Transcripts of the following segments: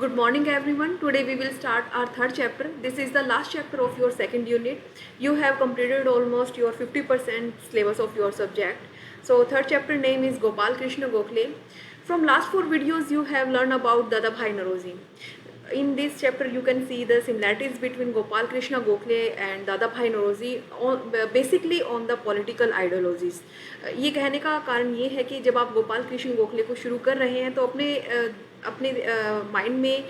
Good morning, everyone. Today we will start our third chapter. This is the last chapter of your second unit. You have completed almost your 50% syllabus of your subject. So third chapter name is Gopal Krishna Gokhale. From last four videos you have learned about Dadabhai Naroji. In this chapter you can see the similarities between Gopal Krishna Gokhale and Dadabhai Naroji basically on the political ideologies. ये कहने का कारण ये है कि जब आप गोपाल कृष्ण गोखले को शुरू कर रहे हैं तो अपने माइंड में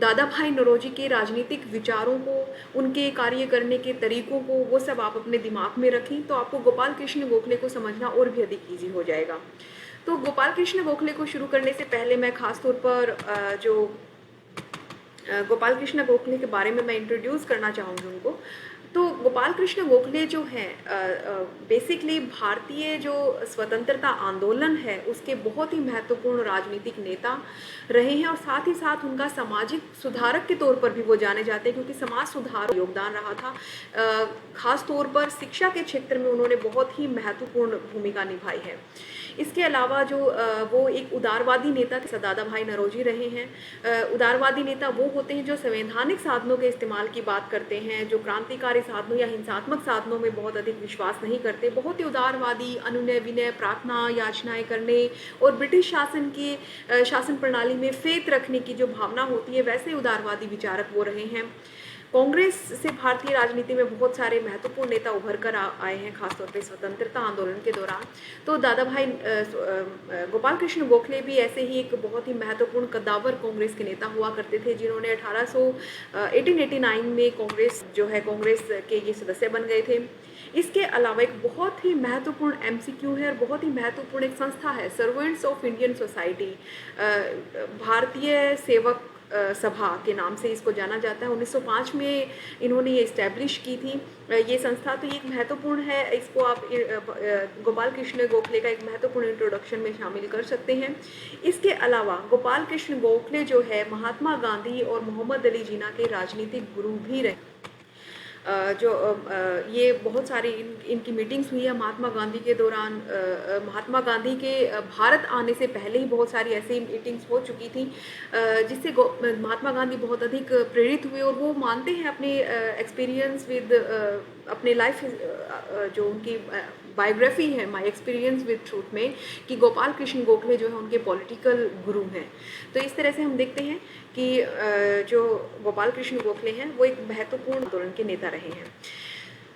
दादा भाई नौरोजी के राजनीतिक विचारों को, उनके कार्य करने के तरीकों को, वो सब आप अपने दिमाग में रखें तो आपको गोपाल कृष्ण गोखले को समझना और भी अधिक ईजी हो जाएगा। तो गोपाल कृष्ण गोखले को शुरू करने से पहले मैं खास तौर पर जो गोपाल कृष्ण गोखले के बारे में मैं इंट्रोड्यूस करना चाहूँगी उनको। तो गोपाल कृष्ण गोखले जो हैं बेसिकली भारतीय जो स्वतंत्रता आंदोलन है उसके बहुत ही महत्वपूर्ण राजनीतिक नेता रहे हैं और साथ ही साथ उनका सामाजिक सुधारक के तौर पर भी वो जाने जाते हैं क्योंकि समाज सुधार योगदान रहा था। खास तौर पर शिक्षा के क्षेत्र में उन्होंने बहुत ही महत्वपूर्ण भूमिका निभाई है। इसके अलावा जो वो एक उदारवादी नेता दादा भाई नौरोजी रहे हैं। उदारवादी नेता वो होते हैं जो संवैधानिक साधनों के इस्तेमाल की बात करते हैं, जो क्रांतिकारी साधनों या हिंसात्मक साधनों में बहुत अधिक विश्वास नहीं करते, बहुत ही उदारवादी, अनुनय विनय, प्रार्थना याचनाएं करने और ब्रिटिश शासन की शासन प्रणाली में फेथ रखने की जो भावना होती है वैसे उदारवादी विचारक वो रहे हैं। कांग्रेस से भारतीय राजनीति में बहुत सारे महत्वपूर्ण नेता उभर कर आए हैं, खासतौर पे स्वतंत्रता आंदोलन के दौरान। तो दादा भाई गोपाल कृष्ण गोखले भी ऐसे ही एक बहुत ही महत्वपूर्ण कद्दावर कांग्रेस के नेता हुआ करते थे जिन्होंने 1889 में कांग्रेस के ये सदस्य बन गए थे। इसके अलावा एक बहुत ही महत्वपूर्ण MCQ है और बहुत ही महत्वपूर्ण एक संस्था है सर्वेंट्स ऑफ इंडियन सोसाइटी, भारतीय सेवक सभा के नाम से इसको जाना जाता है। 1905 में इन्होंने ये इस्टेब्लिश की थी ये संस्था। तो ये एक महत्वपूर्ण है, इसको आप गोपाल कृष्ण गोखले का एक महत्वपूर्ण इंट्रोडक्शन में शामिल कर सकते हैं। इसके अलावा गोपाल कृष्ण गोखले जो है महात्मा गांधी और मोहम्मद अली जिन्ना के राजनीतिक गुरु भी रहे। ये बहुत सारी इनकी मीटिंग्स हुई है महात्मा गांधी के दौरान। महात्मा गांधी के भारत आने से पहले ही बहुत सारी ऐसी मीटिंग्स हो चुकी थी जिससे महात्मा गांधी बहुत अधिक प्रेरित हुए और वो मानते हैं अपने एक्सपीरियंस विद अपने लाइफ जो उनकी बायोग्राफी है माई एक्सपीरियंस विद ट्रूथ में कि गोपाल कृष्ण गोखले जो है उनके पॉलिटिकल गुरु हैं। तो इस तरह से हम देखते हैं कि जो गोपाल कृष्ण गोखले हैं वो एक महत्वपूर्ण आंदोलन के नेता रहे हैं।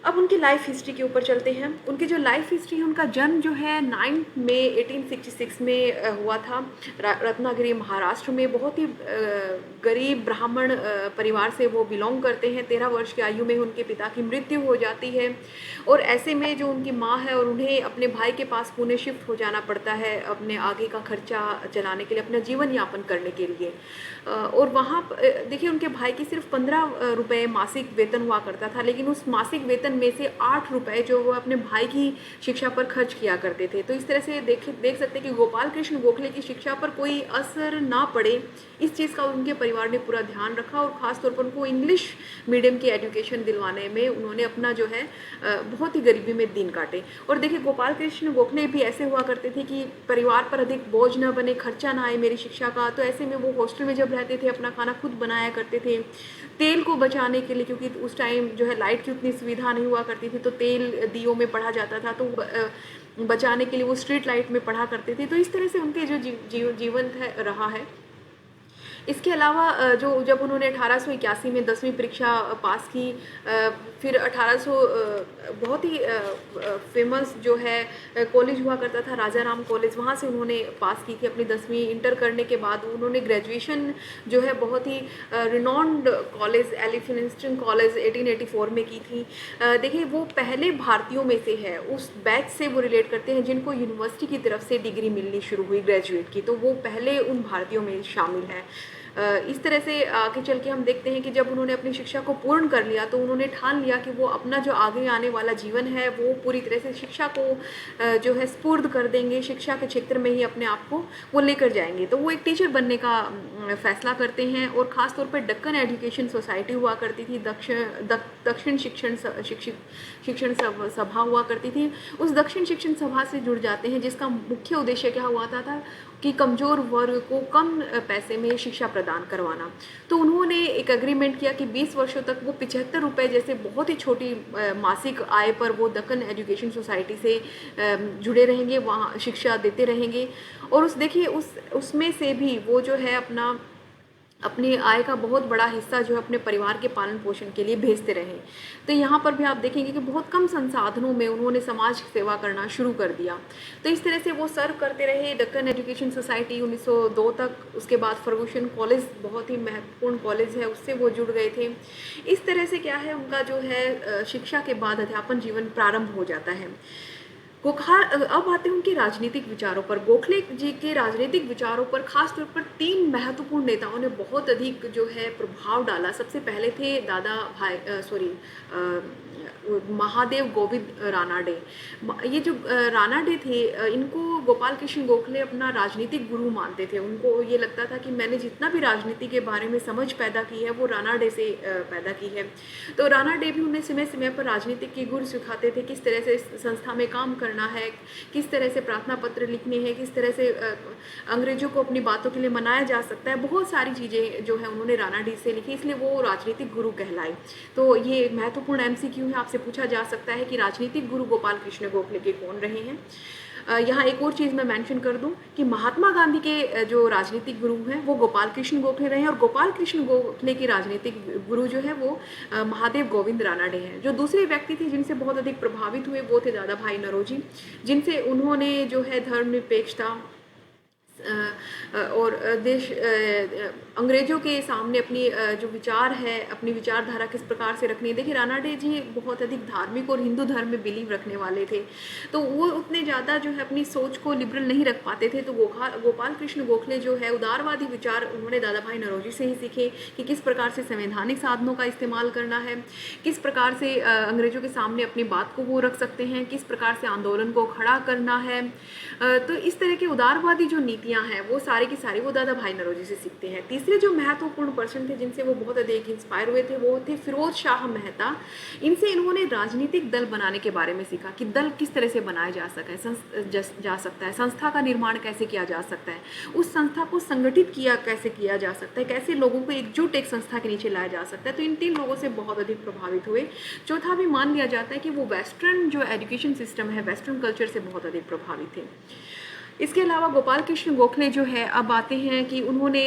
अब उनकी लाइफ हिस्ट्री के ऊपर चलते हैं। उनकी जो लाइफ हिस्ट्री है, उनका जन्म जो है 9 मई 1866 में हुआ था रत्नागिरी महाराष्ट्र में। बहुत ही गरीब ब्राह्मण परिवार से वो बिलोंग करते हैं। 13 वर्ष की आयु में उनके पिता की मृत्यु हो जाती है और ऐसे में जो उनकी माँ है और उन्हें अपने भाई के पास पुणे शिफ्ट हो जाना पड़ता है अपने आगे का खर्चा चलाने के लिए, अपना जीवन यापन करने के लिए। और वहाँ देखिए उनके भाई की सिर्फ 15 रुपये मासिक वेतन हुआ करता था, लेकिन उस मासिक वेतन में से 8 रुपये जो वो अपने भाई की शिक्षा पर खर्च किया करते थे। तो इस तरह से देख सकते हैं कि गोपाल कृष्ण गोखले की शिक्षा पर कोई असर ना पड़े, इस चीज़ का उनके परिवार ने पूरा ध्यान रखा और ख़ास तौर पर उनको इंग्लिश मीडियम की एजुकेशन दिलवाने में उन्होंने अपना जो है बहुत ही गरीबी में दिन काटे। और देखिए गोपाल कृष्ण गोखले भी ऐसे हुआ करते थे कि परिवार पर अधिक बोझ न बने, खर्चा ना आए मेरी शिक्षा का, तो ऐसे में वो हॉस्टल में जब रहते थे अपना खाना खुद बनाया करते थे तेल को बचाने के लिए, क्योंकि उस टाइम जो है लाइट की उतनी सुविधा नहीं हुआ करती थी तो तेल दियों में पढ़ा जाता था, तो बचाने के लिए वो स्ट्रीट लाइट में पढ़ा करते थे। तो इस तरह से उनके जो जीवन रहा है। इसके अलावा जो जब उन्होंने 1881 में 10वीं परीक्षा पास की, फिर 1800 बहुत ही फेमस जो है कॉलेज हुआ करता था राजा राम कॉलेज, वहाँ से उन्होंने पास की थी अपनी 10वीं। इंटर करने के बाद उन्होंने ग्रेजुएशन जो है बहुत ही रिनॉन्ड कॉलेज एलिफिंस्टन कॉलेज 1884 में की थी। देखिए वो पहले भारतीयों में से है, उस बैच से वो रिलेट करते हैं जिनको यूनिवर्सिटी की तरफ से डिग्री मिलनी शुरू हुई ग्रेजुएट की, तो वो पहले उन भारतीयों में शामिल हैं। इस तरह से आगे चल के हम देखते हैं कि जब उन्होंने अपनी शिक्षा को पूर्ण कर लिया तो उन्होंने ठान लिया कि वो अपना जो आगे आने वाला जीवन है वो पूरी तरह से शिक्षा को जो है स्पुर्द कर देंगे, शिक्षा के क्षेत्र में ही अपने आप को वो लेकर जाएंगे। तो वो एक टीचर बनने का फैसला करते हैं और ख़ास तौर पर दक्कन एजुकेशन सोसाइटी हुआ करती थी, दक्षिण शिक्षण सभा हुआ करती थी। उस दक्षिण शिक्षण सभा से जुड़ जाते हैं जिसका मुख्य उद्देश्य क्या हुआ था कि कमज़ोर वर्ग को कम पैसे में शिक्षा प्रदान करवाना। तो उन्होंने एक एग्रीमेंट किया कि 20 वर्षों तक वो 75 रुपये जैसे बहुत ही छोटी मासिक आय पर वो दक्कन एजुकेशन सोसाइटी से जुड़े रहेंगे, वहाँ शिक्षा देते रहेंगे। और उस देखिए उसमें से भी वो जो है अपनी आय का बहुत बड़ा हिस्सा जो है अपने परिवार के पालन पोषण के लिए भेजते रहे। तो यहाँ पर भी आप देखेंगे कि बहुत कम संसाधनों में उन्होंने समाज सेवा करना शुरू कर दिया। तो इस तरह से वो सर्व करते रहे दक्कन एजुकेशन सोसाइटी 1902 तक। उसके बाद फर्गुसन कॉलेज बहुत ही महत्वपूर्ण कॉलेज है, उससे वो जुड़ गए थे। इस तरह से क्या है उनका जो है शिक्षा के बाद अध्यापन जीवन प्रारंभ हो जाता है। अब आते हैं उनके राजनीतिक विचारों पर। गोखले जी के राजनीतिक विचारों पर खास तौर पर 3 महत्वपूर्ण नेताओं ने बहुत अधिक जो है प्रभाव डाला। सबसे पहले थे दादा भाई महादेव गोविंद रानाडे। ये जो रानाडे थे इनको गोपाल कृष्ण गोखले अपना राजनीतिक गुरु मानते थे। उनको ये लगता था कि मैंने जितना भी राजनीति के बारे में समझ पैदा की है वो रानाडे से पैदा की है। तो रानाडे भी उन्हें समय समय पर राजनीतिक के गुर सिखाते थे, किस तरह से संस्था में काम करना है, किस तरह से प्रार्थना पत्र लिखने हैं, किस तरह से अंग्रेजों को अपनी बातों के लिए मनाया जा सकता है। बहुत सारी चीज़ें जो है उन्होंने रानाडे से लिखी, इसलिए वो राजनीतिक गुरु कहलाए। तो ये महत्वपूर्ण MCQ है, आपसे पूछा जा सकता है कि राजनीतिक गुरु गोपाल कृष्ण गोखले के कौन रहे हैं। यहाँ एक और चीज़ मैं मेंशन कर दूं कि महात्मा गांधी के जो राजनीतिक गुरु हैं वो गोपाल कृष्ण गोखले रहे हैं, और गोपाल कृष्ण गोखले की राजनीतिक गुरु जो है वो महादेव गोविंद रानाडे हैं। जो दूसरे व्यक्ति थे जिनसे बहुत अधिक प्रभावित हुए वो थे दादा भाई नौरोजी, जिनसे उन्होंने जो है धर्मनिरपेक्षता और देश अंग्रेज़ों के सामने अपनी जो विचार है, अपनी विचारधारा किस प्रकार से रखनी है। देखिए रानाडे जी बहुत अधिक धार्मिक और हिंदू धर्म में बिलीव रखने वाले थे, तो वो उतने ज़्यादा जो है अपनी सोच को लिबरल नहीं रख पाते थे। तो गोपाल कृष्ण गोखले जो है उदारवादी विचार उन्होंने दादा भाई नौरोजी से ही सीखे कि किस प्रकार से संवैधानिक साधनों का इस्तेमाल करना है, किस प्रकार से अंग्रेज़ों के सामने अपनी बात को वो रख सकते हैं, किस प्रकार से आंदोलन को खड़ा करना है। तो इस तरह की उदारवादी जो नीतियाँ हैं वो सारी की सारी वो दादा भाई नौरोजी से सीखते हैं। तीसरे जो महत्वपूर्ण पर्सन थे जिनसे वो बहुत अधिक इंस्पायर हुए थे वो थे फिरोज शाह मेहता। इनसे इन्होंने राजनीतिक दल बनाने के बारे में सीखा कि दल किस तरह से बनाया जा सकता है, संस्था का निर्माण कैसे किया जा सकता है, उस संस्था को संगठित कैसे किया जा सकता है, कैसे लोगों को एकजुट एक संस्था के नीचे लाया जा सकता है। तो इन 3 लोगों से बहुत अधिक प्रभावित हुए। चौथा भी मान लिया जाता है कि वो वेस्टर्न जो एजुकेशन सिस्टम है, वेस्टर्न कल्चर से बहुत अधिक प्रभावित थे। इसके अलावा गोपाल कृष्ण गोखले जो है अब आते हैं कि उन्होंने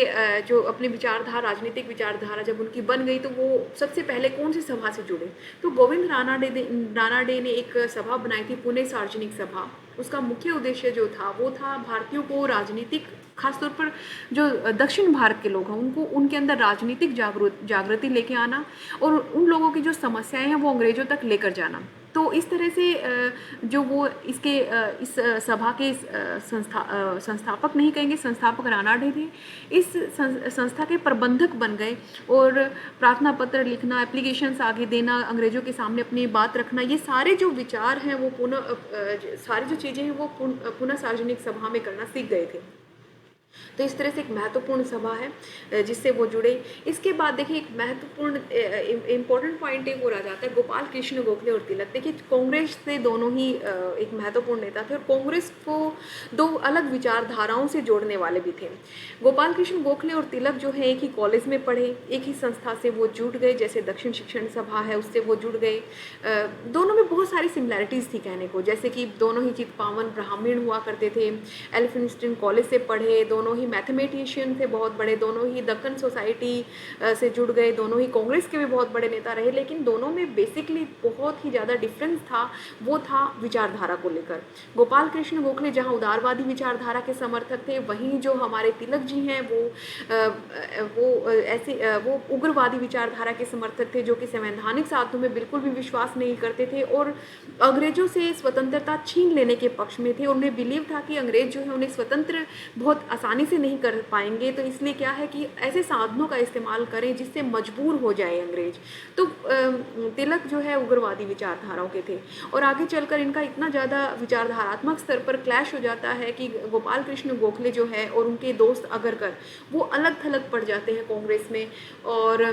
जो अपनी विचारधारा, राजनीतिक विचारधारा जब उनकी बन गई तो वो सबसे पहले कौन सी सभा से जुड़े। तो गोविंद रानाडे ने एक सभा बनाई थी, पुणे सार्वजनिक सभा। उसका मुख्य उद्देश्य जो था वो था भारतीयों को राजनीतिक, खासतौर पर जो दक्षिण भारत के लोग हैं उनको उनके अंदर राजनीतिक जागृति लेके आना और उन लोगों की जो समस्याएं हैं वो अंग्रेजों तक लेकर जाना। तो इस तरह से जो वो इस सभा के संस्थापक नहीं कहेंगे, संस्थापक रानाडे थे। इस संस्था के प्रबंधक बन गए और प्रार्थना पत्र लिखना, एप्लीकेशंस आगे देना, अंग्रेजों के सामने अपनी बात रखना, ये सारे जो विचार हैं वो सारी जो चीज़ें हैं वो पुनः सार्वजनिक सभा में करना सीख गए थे। तो इस तरह से एक महत्वपूर्ण सभा है जिससे वो जुड़े। इसके बाद देखिए एक महत्वपूर्ण इम्पोर्टेंट पॉइंट एक और आ जाता है, गोपाल कृष्ण गोखले और तिलक। देखिए कांग्रेस से दोनों ही एक महत्वपूर्ण नेता थे और कांग्रेस को 2 अलग विचारधाराओं से जोड़ने वाले भी थे। गोपाल कृष्ण गोखले और तिलक जो है एक ही कॉलेज में पढ़े, एक ही संस्था से वो जुड़ गए, जैसे दक्षिण शिक्षण सभा है उससे वो जुड़ गए। दोनों में बहुत सारी सिमिलैरिटीज़ थी कहने को, जैसे कि दोनों ही चितपावन ब्राह्मण हुआ करते थे, एल्फिंस्टन कॉलेज से पढ़े, दोनों ही मैथमेटिशियन थे बहुत बड़े, दोनों ही दक्कन सोसाइटी से जुड़ गए, दोनों ही कांग्रेस के भी बहुत बड़े नेता रहे। लेकिन दोनों में बेसिकली बहुत ही ज़्यादा डिफरेंस था, वो था विचारधारा को लेकर। गोपाल कृष्ण गोखले जहाँ उदारवादी विचारधारा के समर्थक थे, वहीं जो हमारे तिलक जी हैं वो उग्रवादी विचारधारा के समर्थक थे, जो कि संवैधानिक साधनों में बिल्कुल भी विश्वास नहीं करते थे और अंग्रेजों से स्वतंत्रता छीन लेने के पक्ष में थे। उन्हें बिलीव था कि अंग्रेज जो है उन्हें स्वतंत्र बहुत आसानी से नहीं कर पाएंगे, तो इसलिए क्या है कि ऐसे साधनों का इस्तेमाल करें जिससे मजबूर हो जाए अंग्रेज। तो तिलक जो है उग्रवादी विचारधाराओं के थे और आगे चलकर इनका इतना ज़्यादा विचारधारात्मक स्तर पर क्लैश हो जाता है कि गोपाल कृष्ण गोखले जो है और उनके दोस्त अगरकर वो अलग थलग पड़ जाते हैं कांग्रेस में। और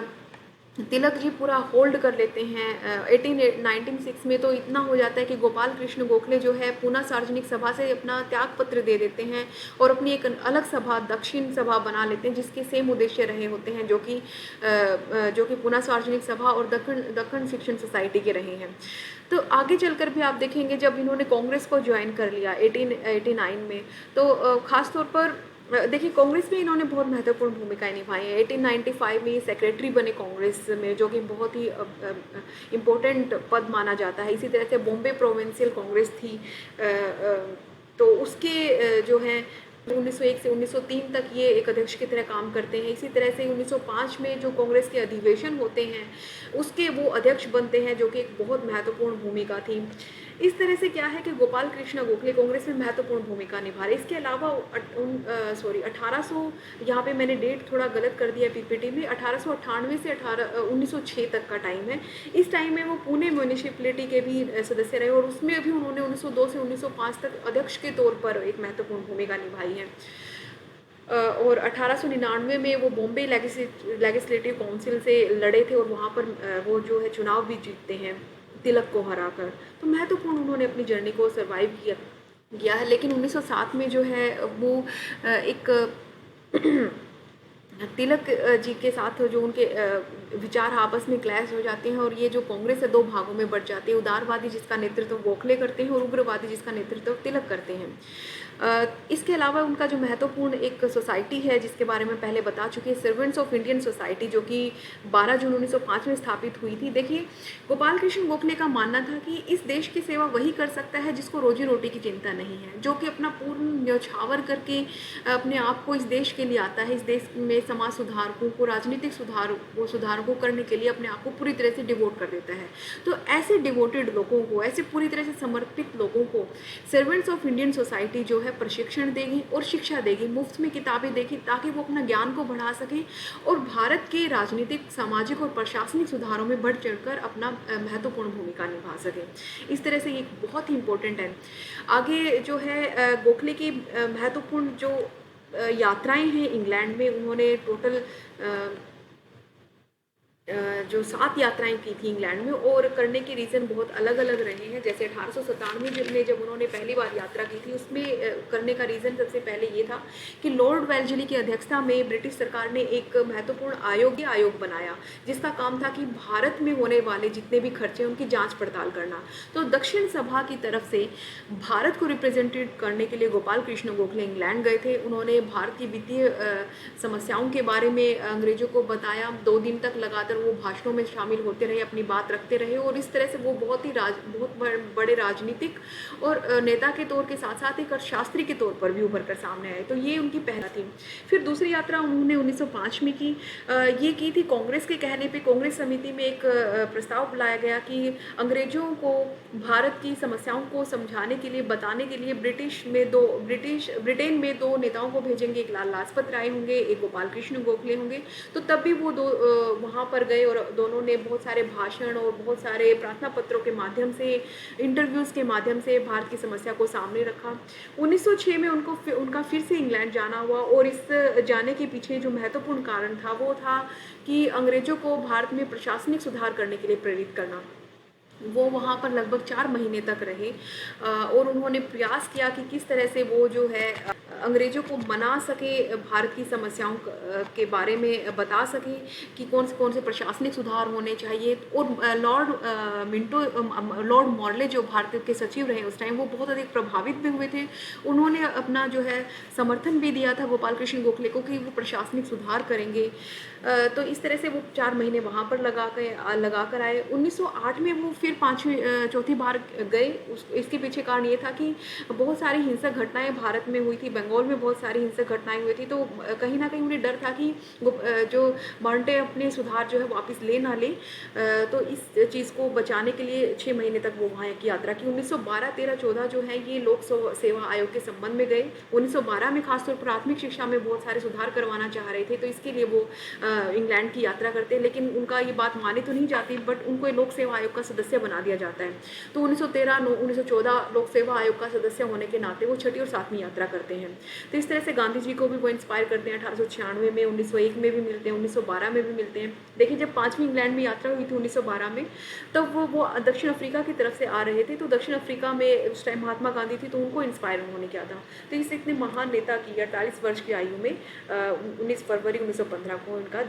तिलक जी पूरा होल्ड कर लेते हैं। 1896 में तो इतना हो जाता है कि गोपाल कृष्ण गोखले जो है पूना सार्वजनिक सभा से अपना त्याग पत्र दे देते हैं और अपनी एक अलग सभा दक्षिण सभा बना लेते हैं, जिसके सेम उद्देश्य रहे होते हैं, जो कि पूना सार्वजनिक सभा और दक्षिण दक्षिण शिक्षण सोसाइटी के रहे हैं। तो आगे चलकर भी आप देखेंगे जब इन्होंने कांग्रेस को ज्वाइन कर लिया 1889 में, तो खास तौर पर देखिए कांग्रेस में इन्होंने बहुत महत्वपूर्ण भूमिकाएं निभाई हैं। 1895 में ये सेक्रेटरी बने कांग्रेस में, जो कि बहुत ही इम्पोर्टेंट पद माना जाता है। इसी तरह से बॉम्बे प्रोविंशियल कांग्रेस थी, तो उसके जो है 1901 से 1903 तक ये एक अध्यक्ष की तरह काम करते हैं। इसी तरह से 1905 में जो कांग्रेस के अधिवेशन होते हैं उसके वो अध्यक्ष बनते हैं, जो कि एक बहुत महत्वपूर्ण भूमिका थी। इस तरह से क्या है कि गोपाल कृष्ण गोखले कांग्रेस में महत्वपूर्ण भूमिका निभा रहे। इसके अलावा 1800, यहाँ पे मैंने डेट थोड़ा गलत कर दिया पीपीटी में, 1898 से 1906 तक का टाइम है। इस टाइम में वो पुणे म्यूनिसिपैलिटी के भी सदस्य रहे और उसमें भी उन्होंने 1902 से 1905 तक अध्यक्ष के तौर पर एक महत्वपूर्ण भूमिका निभाई है। और 1899 में वो बॉम्बे लेजिस्लेटिव काउंसिल से लड़े थे और वहाँ पर वो जो है चुनाव भी जीतते हैं तिलक को हराकर। तो महत्वपूर्ण उन्होंने अपनी जर्नी को सर्वाइव किया है। लेकिन 1907 में जो है वो एक तिलक जी के साथ जो उनके विचार आपस में क्लैश हो जाते हैं और ये जो कांग्रेस है दो भागों में बढ़ जाती है। उदारवादी जिसका नेतृत्व गोखले करते हैं और उग्रवादी जिसका नेतृत्व तिलक करते हैं। इसके अलावा उनका जो महत्वपूर्ण एक सोसाइटी है जिसके बारे में पहले बता चुकी है, सर्वेंट्स ऑफ इंडियन सोसाइटी, जो कि 12 जून 1905 में स्थापित हुई थी। देखिए गोपाल कृष्ण गोखले का मानना था कि इस देश की सेवा वही कर सकता है जिसको रोजी रोटी की चिंता नहीं है, जो कि अपना पूर्ण न्यौछावर करके अपने आप को इस देश के लिए आता है, इस देश में समाज सुधारकों को, राजनीतिक सुधारकों करने के लिए अपने आप को पूरी तरह से डिवोट कर देता है। तो ऐसे डिवोटेड लोगों को, ऐसे पूरी तरह से समर्पित लोगों को सर्वेंट्स ऑफ इंडियन सोसाइटी जो है प्रशिक्षण देगी और शिक्षा देगी, मुफ्त में किताबें देगी, ताकि वो अपना ज्ञान को बढ़ा सके और भारत के राजनीतिक, सामाजिक और प्रशासनिक सुधारों में बढ़ चढ़कर अपना महत्वपूर्ण भूमिका निभा सके। इस तरह से ये बहुत ही इम्पोर्टेंट है। आगे जो है गोखले की महत्वपूर्ण जो यात्राएं हैं इंग्लैंड में, उन्होंने टोटल जो 7 यात्राएं की थी इंग्लैंड में, और करने के रीज़न बहुत अलग अलग रहे हैं। जैसे 1897 में जब उन्होंने पहली बार यात्रा की थी, उसमें करने का रीज़न सबसे पहले ये था कि लॉर्ड वेल्जली की अध्यक्षता में ब्रिटिश सरकार ने एक महत्वपूर्ण आयोग बनाया, जिसका काम था कि भारत में होने वाले जितने भी खर्चे उनकी जाँच पड़ताल करना। तो दक्षिण सभा की तरफ से भारत को रिप्रेजेंटेड करने के लिए गोपाल कृष्ण गोखले इंग्लैंड गए थे। उन्होंने भारत की वित्तीय समस्याओं के बारे में अंग्रेजों को बताया। 2 दिन तक लगातार वो भाषणों में शामिल होते रहे, अपनी बात रखते रहे, और इस तरह से वो बहुत बड़े राजनीतिक और नेता के तौर के साथ साथ एक अर्थशास्त्री के तौर पर भी उभर कर सामने आए। तो ये उनकी पहला थी। फिर दूसरी यात्रा उन्होंने 1905 में की। ये की थी कांग्रेस के कहने पे। कांग्रेस समिति में एक प्रस्ताव बुलाया गया कि अंग्रेजों को भारत की समस्याओं को समझाने के लिए, बताने के लिए ब्रिटेन में 2 नेताओं को भेजेंगे, एक लाला लाजपत राय होंगे, एक गोपाल कृष्ण गोखले होंगे। तो तब भी वो वहाँ पर गए और दोनों ने बहुत सारे भाषण और बहुत सारे प्रार्थना पत्रों के माध्यम से, इंटरव्यूज़ के माध्यम से भारत की समस्या को सामने रखा। 1906 में उनका फिर से इंग्लैंड जाना हुआ, और इस जाने के पीछे जो महत्वपूर्ण कारण था वो था कि अंग्रेजों को भारत में प्रशासनिक सुधार करने के लिए प्रेरित करना। वो वहाँ पर लगभग 4 महीने तक रहे और उन्होंने प्रयास किया कि किस तरह से वो जो है अंग्रेजों को मना सके, भारत की समस्याओं के बारे में बता सके कि कौन से प्रशासनिक सुधार होने चाहिए। और लॉर्ड मॉर्ले जो भारत के सचिव रहे उस टाइम, वो बहुत अधिक प्रभावित भी हुए थे। उन्होंने अपना जो है समर्थन भी दिया था गोपाल कृष्ण गोखले को कि वो प्रशासनिक सुधार करेंगे। तो इस तरह से वो 4 महीने वहाँ पर लगा कर आए। 1908 में वो फिर चौथी बार गए। इसके पीछे कारण ये था कि बहुत सारी हिंसक घटनाएं भारत में हुई थी, बंगाल में बहुत सारी हिंसक घटनाएं हुई थी। तो कहीं ना कहीं उन्हें डर था कि जो माउंटे अपने सुधार जो है वापस ले ना ले। तो इस चीज़ को बचाने के लिए 6 महीने तक वो वहाँ की यात्रा की। 1912, 13, 14 जो है ये लोक सेवा आयोग के संबंध में गए। 1912 में खासतौर पर प्राथमिक शिक्षा में बहुत सारे सुधार करवाना चाह रहे थे, तो इसके लिए वो इंग्लैंड की यात्रा करते हैं। लेकिन उनका ये बात मानी तो नहीं जाती, बट उनको लोक सेवा आयोग का सदस्य बना दिया जाता है। तो 1913, 1914 लोक सेवा आयोग का सदस्य होने के नाते वो 6ठी और 7वीं यात्रा करते हैं। तो इस तरह से गांधी जी को भी वो इंस्पायर करते हैं। 1896 में, 1901 में भी मिलते हैं, 1912 में भी मिलते हैं। देखिए जब 5वीं इंग्लैंड में यात्रा हुई थी 1912 में, तब वो दक्षिण अफ्रीका की तरफ से आ रहे थे। तो दक्षिण अफ्रीका में उस टाइम महात्मा गांधी थी, तो उनको इंस्पायर उन्होंने किया था। तो इस इतने महान नेता की 48 वर्ष की आयु में 19 फरवरी 1915 को उनका